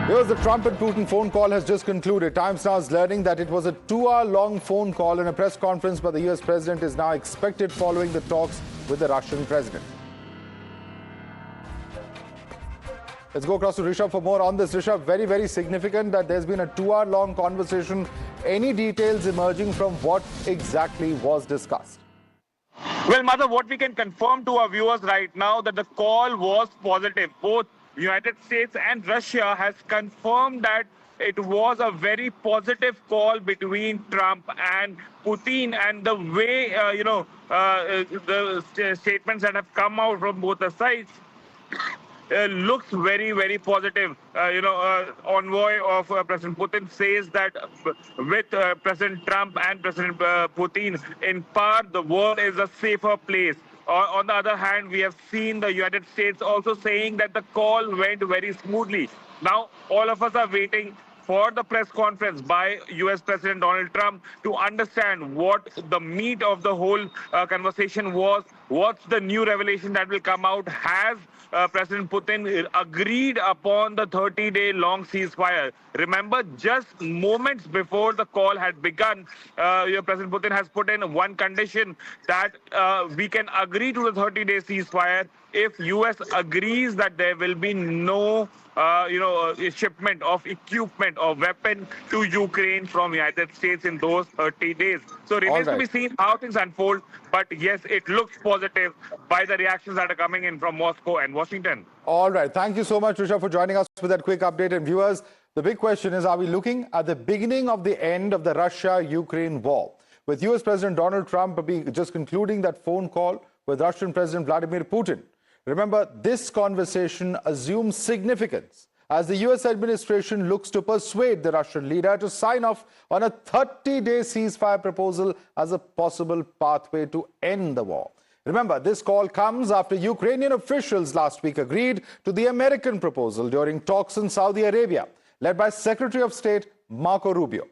Here's the Trump and Putin phone call has just concluded. Times Now is learning that it was a 2-hour-long phone call, and a press conference by the U.S. president is now expected following the talks with the Russian president. Let's go across to Rishabh for more on this. Rishabh, very, very significant that there's been a 2-hour-long conversation. Any details emerging from what exactly was discussed? Well, Madhav, what we can confirm to our viewers right now that the call was positive. Both United States and Russia has confirmed that it was a very positive call between Trump and Putin, and the way, the statements that have come out from both the sides looks very, very positive. Envoy of President Putin says that with President Trump and President Putin, in part, the world is a safer place. On the other hand, we have seen the United States also saying that the call went very smoothly. Now, all of us are waiting for the press conference by U.S. President Donald Trump to understand what the meat of the whole conversation was, what's the new revelation that will come out. Has President Putin agreed upon the 30-day long ceasefire? Remember, just moments before the call had begun, President Putin has put in one condition that we can agree to the 30-day ceasefire if U.S. agrees that there will be no shipment of equipment or weapon to Ukraine from United States in those 30 days. So it remains to be seen how things unfold. But yes, it looks positive by the reactions that are coming in from Moscow and Washington. All right. Thank you so much, Rishabh, for joining us with that quick update. And viewers, the big question is, are we looking at the beginning of the end of the Russia-Ukraine war? With U.S. President Donald Trump just concluding that phone call with Russian President Vladimir Putin. Remember, this conversation assumes significance as the U.S. administration looks to persuade the Russian leader to sign off on a 30-day ceasefire proposal as a possible pathway to end the war. Remember, this call comes after Ukrainian officials last week agreed to the American proposal during talks in Saudi Arabia, led by Secretary of State Marco Rubio.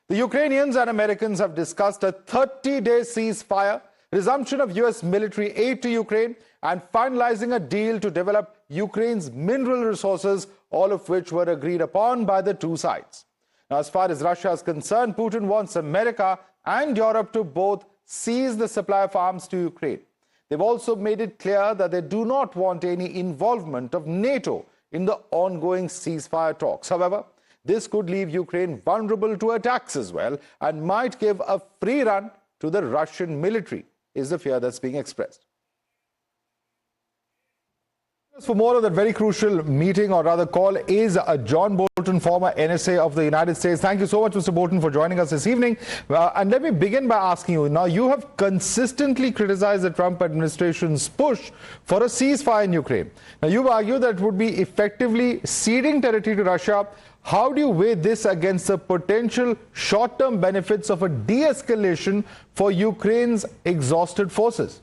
The Ukrainians and Americans have discussed a 30-day ceasefire, resumption of U.S. military aid to Ukraine, and finalizing a deal to develop Ukraine's mineral resources, all of which were agreed upon by the two sides. Now, as far as Russia is concerned, Putin wants America and Europe to both cease the supply of arms to Ukraine. They've also made it clear that they do not want any involvement of NATO in the ongoing ceasefire talks. However, this could leave Ukraine vulnerable to attacks as well and might give a free run to the Russian military, is the fear that's being expressed. For more of that very crucial meeting, or rather call, is John Bolton, former NSA of the United States. Thank you so much, Mr. Bolton, for joining us this evening. And let me begin by asking you, now you have consistently criticized the Trump administration's push for a ceasefire in Ukraine. Now you've argued that it would be effectively ceding territory to Russia. How do you weigh this against the potential short-term benefits of a de-escalation for Ukraine's exhausted forces?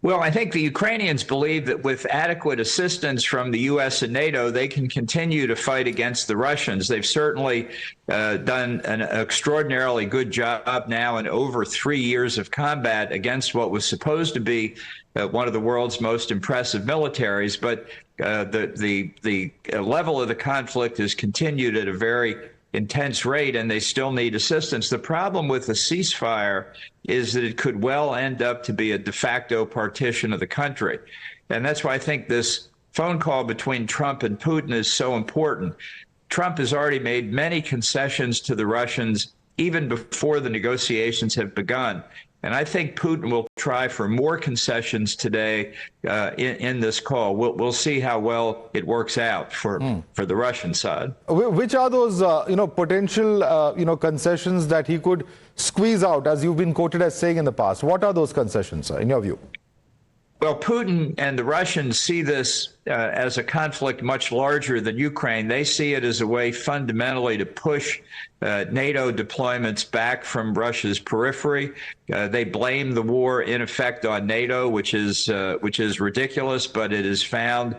Well, I think the Ukrainians believe that with adequate assistance from the U.S. and NATO, they can continue to fight against the Russians. They've certainly done an extraordinarily good job now in over 3 years of combat against what was supposed to be one of the world's most impressive militaries. But the level of the conflict has continued at a very intense rate, and they still need assistance. The problem with the ceasefire is that it could well end up to be a de facto partition of the country. And that's why I think this phone call between Trump and Putin is so important. Trump has already made many concessions to the Russians even before the negotiations have begun. And I think Putin will try for more concessions today in this call. We'll see how well it works out for the Russian side. Which are those potential concessions that he could squeeze out, as you've been quoted as saying in the past? What are those concessions, in your view? Well, Putin and the Russians see this as a conflict much larger than Ukraine. They see it as a way fundamentally to push NATO deployments back from Russia's periphery. They blame the war, in effect, on NATO, which is ridiculous, but it has found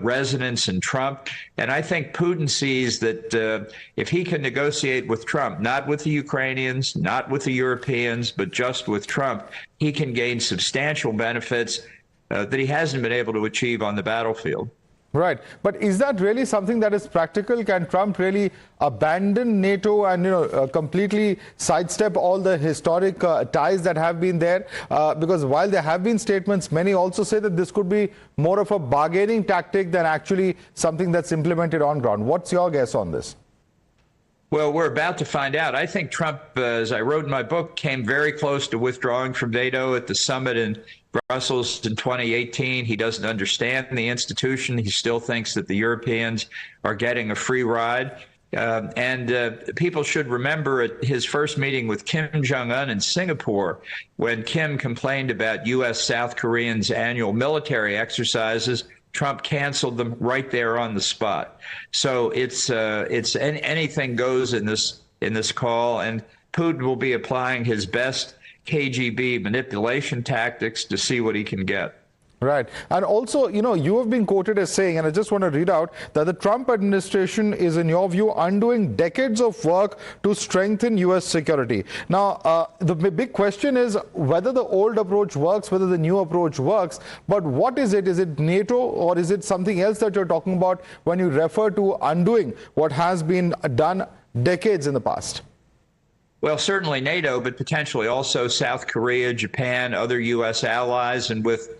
resonance in Trump. And I think Putin sees that if he can negotiate with Trump, not with the Ukrainians, not with the Europeans, but just with Trump, he can gain substantial benefits that he hasn't been able to achieve on the battlefield. Right. But is that really something that is practical? Can Trump really abandon NATO and, completely sidestep all the historic ties that have been there? Because while there have been statements, many also say that this could be more of a bargaining tactic than actually something that's implemented on ground. What's your guess on this? Well, we're about to find out. I think Trump, as I wrote in my book, came very close to withdrawing from NATO at the summit in Brussels in 2018. He doesn't understand the institution. He still thinks that the Europeans are getting a free ride. People should remember at his first meeting with Kim Jong-un in Singapore, when Kim complained about U.S. South Koreans' annual military exercises, Trump canceled them right there on the spot. So it's anything goes in this call, and Putin will be applying his best KGB manipulation tactics to see what he can get. Right. And also, you have been quoted as saying, and I just want to read out, that the Trump administration is, in your view, undoing decades of work to strengthen U.S. security. Now, the big question is whether the old approach works, whether the new approach works. But what is it? Is it NATO, or is it something else that you're talking about when you refer to undoing what has been done decades in the past? Well, certainly NATO, but potentially also South Korea, Japan, other U.S. allies, and with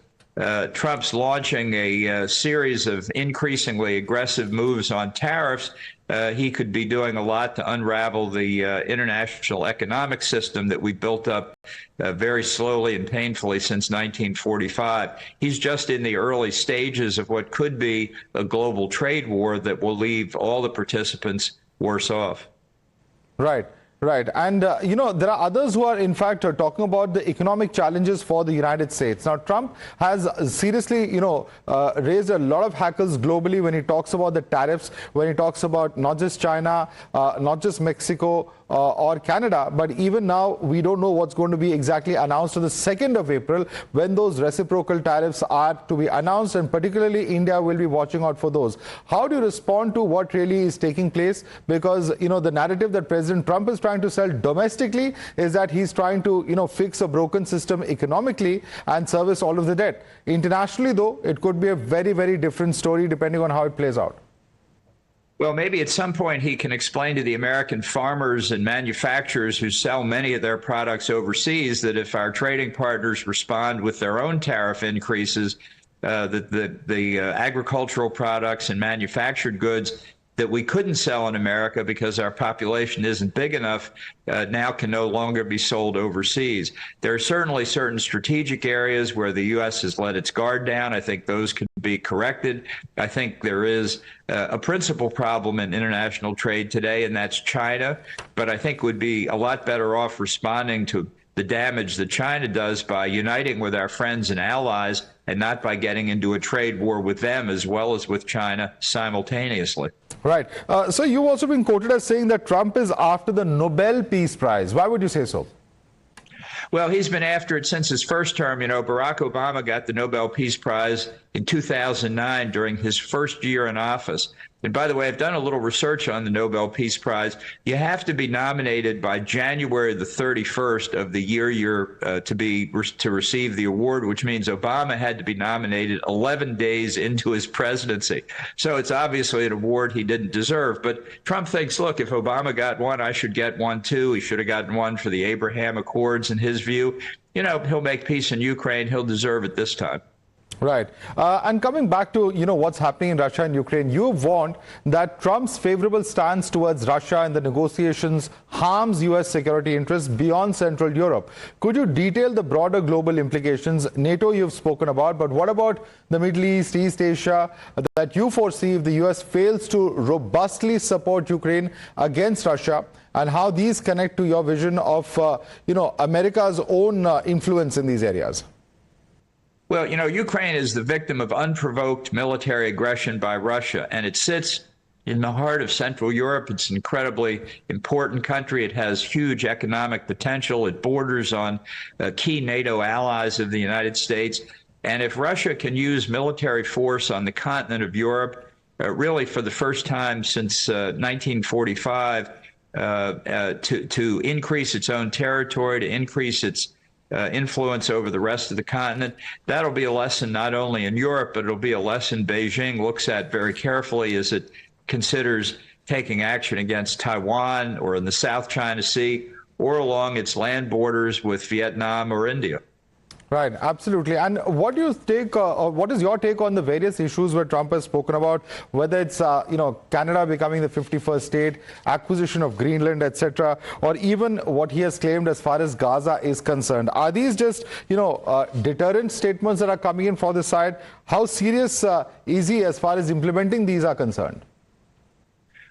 Trump's launching a series of increasingly aggressive moves on tariffs, he could be doing a lot to unravel the international economic system that we built up very slowly and painfully since 1945. He's just in the early stages of what could be a global trade war that will leave all the participants worse off. Right. Right. And, there are others who are, in fact, talking about the economic challenges for the United States. Now, Trump has seriously, raised a lot of hackles globally when he talks about the tariffs, when he talks about not just China, not just Mexico or Canada, but even now we don't know what's going to be exactly announced on the 2nd of April when those reciprocal tariffs are to be announced, and particularly India will be watching out for those. How do you respond to what really is taking place? Because, the narrative that President Trump is trying to sell domestically is that he's trying to, fix a broken system economically and service all of the debt. Internationally, though, it could be a very, very different story depending on how it plays out. Well, maybe at some point he can explain to the American farmers and manufacturers who sell many of their products overseas that if our trading partners respond with their own tariff increases, that the agricultural products and manufactured goods that we couldn't sell in America because our population isn't big enough now can no longer be sold overseas. There are certainly certain strategic areas where the U.S. has let its guard down. I think those can be corrected. I think there is a principal problem in international trade today, and that's China. But I think we'd be a lot better off responding to the damage that China does by uniting with our friends and allies and not by getting into a trade war with them as well as with China simultaneously. Right. So you've also been quoted as saying that Trump is after the Nobel Peace Prize. Why would you say so? Well, he's been after it since his first term. Barack Obama got the Nobel Peace Prize in 2009 during his first year in office. And by the way, I've done a little research on the Nobel Peace Prize. You have to be nominated by January the 31st of the year you're to receive the award, which means Obama had to be nominated 11 days into his presidency. So it's obviously an award he didn't deserve. But Trump thinks, look, if Obama got one, I should get one too. He should have gotten one for the Abraham Accords in his view. He'll make peace in Ukraine. He'll deserve it this time. Right. And coming back to, what's happening in Russia and Ukraine, you've warned that Trump's favorable stance towards Russia in the negotiations harms U.S. security interests beyond Central Europe. Could you detail the broader global implications? NATO you've spoken about, but what about the Middle East, East Asia, that you foresee if the U.S. fails to robustly support Ukraine against Russia, and how these connect to your vision of, America's own influence in these areas? Well, Ukraine is the victim of unprovoked military aggression by Russia, and it sits in the heart of Central Europe. It's an incredibly important country. It has huge economic potential. It borders on key NATO allies of the United States. And if Russia can use military force on the continent of Europe, really for the first time since 1945, to increase its own territory, to increase its influence over the rest of the continent. That'll be a lesson not only in Europe, but it'll be a lesson Beijing looks at very carefully as it considers taking action against Taiwan or in the South China Sea or along its land borders with Vietnam or India. Right, absolutely. And what do you take, or what is your take on the various issues where Trump has spoken about, whether it's Canada becoming the 51st state, acquisition of Greenland, etc., or even what he has claimed as far as Gaza is concerned? Are these just deterrent statements that are coming in for this side? How serious is he as far as implementing these are concerned?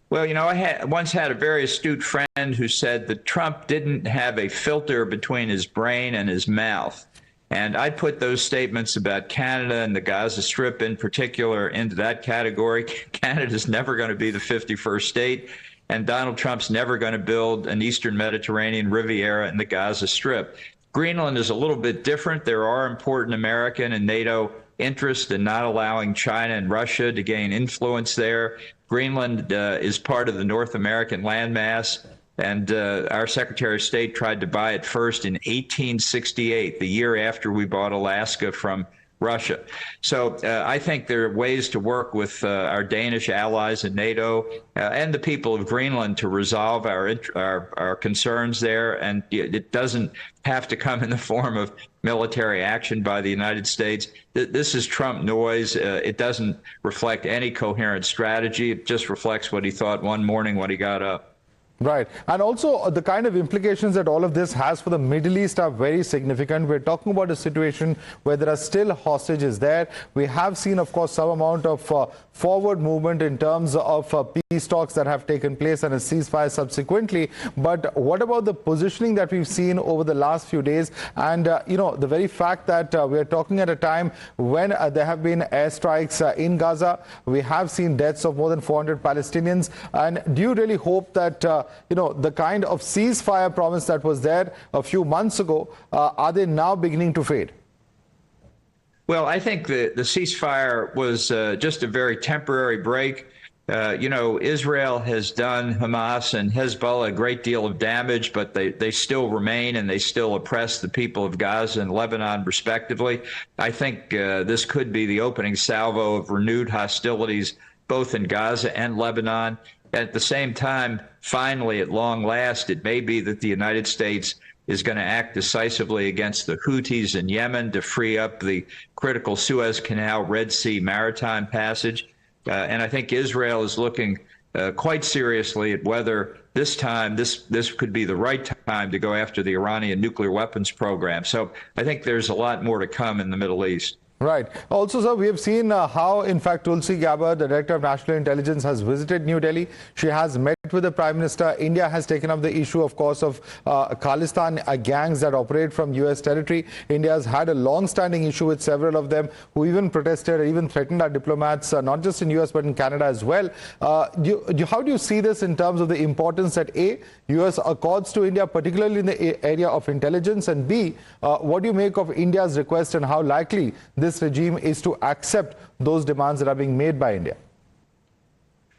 Well, I once had a very astute friend who said that Trump didn't have a filter between his brain and his mouth. And I put those statements about Canada and the Gaza Strip in particular into that category. Canada's never going to be the 51st state, and Donald Trump's never going to build an Eastern Mediterranean Riviera in the Gaza Strip. Greenland is a little bit different. There are important American and NATO interests in not allowing China and Russia to gain influence there. Greenland is part of the North American landmass. And our Secretary of State tried to buy it first in 1868, the year after we bought Alaska from Russia. So I think there are ways to work with our Danish allies in NATO and the people of Greenland to resolve our concerns there. And it doesn't have to come in the form of military action by the United States. This is Trump noise. It doesn't reflect any coherent strategy. It just reflects what he thought one morning when he got up. Right. And also the kind of implications that all of this has for the Middle East are very significant. We're talking about a situation where there are still hostages there. We have seen, of course, some amount of forward movement in terms of peace talks that have taken place and a ceasefire subsequently. But what about the positioning that we've seen over the last few days? And, the very fact that we're talking at a time when there have been airstrikes in Gaza. We have seen deaths of more than 400 Palestinians. And do you really hope that the kind of ceasefire promise that was there a few months ago, are they now beginning to fade? Well, I think the ceasefire was just a very temporary break. Israel has done Hamas and Hezbollah a great deal of damage, but they still remain and they still oppress the people of Gaza and Lebanon, respectively. I think this could be the opening salvo of renewed hostilities both in Gaza and Lebanon. At the same time, finally, at long last, it may be that the United States is going to act decisively against the Houthis in Yemen to free up the critical Suez Canal, Red Sea maritime passage. And I think Israel is looking quite seriously at whether this time, this could be the right time to go after the Iranian nuclear weapons program. So I think there's a lot more to come in the Middle East. Right. Also, sir, we have seen how, in fact, Tulsi Gabbard, the Director of National Intelligence, has visited New Delhi. She has met with the Prime Minister. India has taken up the issue, of course, of Khalistan gangs that operate from U.S. territory. India has had a long-standing issue with several of them who even protested or even threatened our diplomats, not just in U.S. but in Canada as well. How do you see this in terms of the importance that A, U.S. accords to India, particularly in the area of intelligence, and B, what do you make of India's request and how likely this regime is to accept those demands that are being made by India?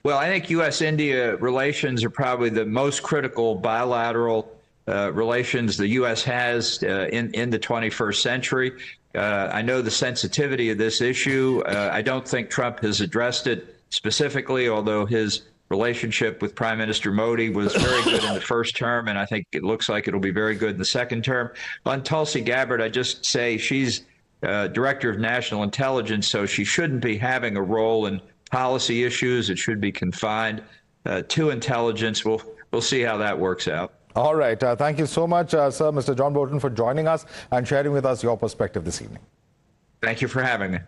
Well, I think U.S.-India relations are probably the most critical bilateral relations the U.S. has in the 21st century. I know the sensitivity of this issue. I don't think Trump has addressed it specifically, although his relationship with Prime Minister Modi was very good in the first term, and I think it looks like it'll be very good in the second term. On Tulsi Gabbard, I just say she's Director of National Intelligence, so she shouldn't be having a role in policy issues. It should be confined to intelligence. We'll see how that works out. All right. Thank you so much, sir, Mr. John Bolton, for joining us and sharing with us your perspective this evening. Thank you for having me.